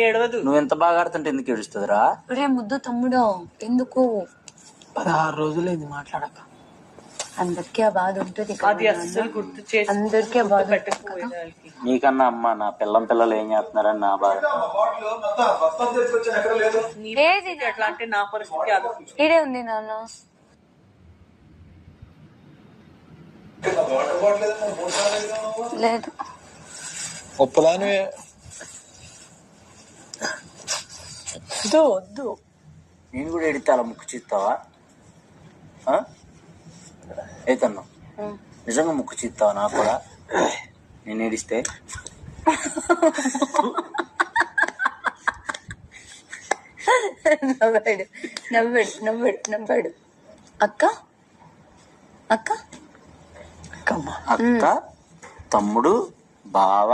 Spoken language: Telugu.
ఏడవదు. నువ్వు ఎంత బాగా ఆడుతుంటే ఎందుకు ఏడుస్తుందిరా? రే ముద్దు తమ్ముడు, ఎందుకు 16 రోజులైంది మాట్లాడక. అందరికీ ఆ బాధ ఉంటుంది అది అస్సలు గుర్తు చేసి అందరికీ ఆ బాధ పెట్టకపోయేదానికి. నీకన్నా అమ్మ నా పిల్లలు ఏం చేస్తున్నారని నా బాధ. ఏది ఎట్లా అంటే నా పరిస్థితి ఆలోచించు. ఇడే ఉంది నాన్న. లేదు ఒప్పుదాని వద్దు. నేను కూడా ఎడితే అలా ముక్కు చీస్తావా? ఏతన్నా నిజంగా ముక్కు చీస్తావా నాకు కూడా నేను ఏడిస్తే? నవ్వాడు నవ్వాడు నవ్వాడు నవ్వాడు. అక్క అక్క అక్క తమ్ముడు బావ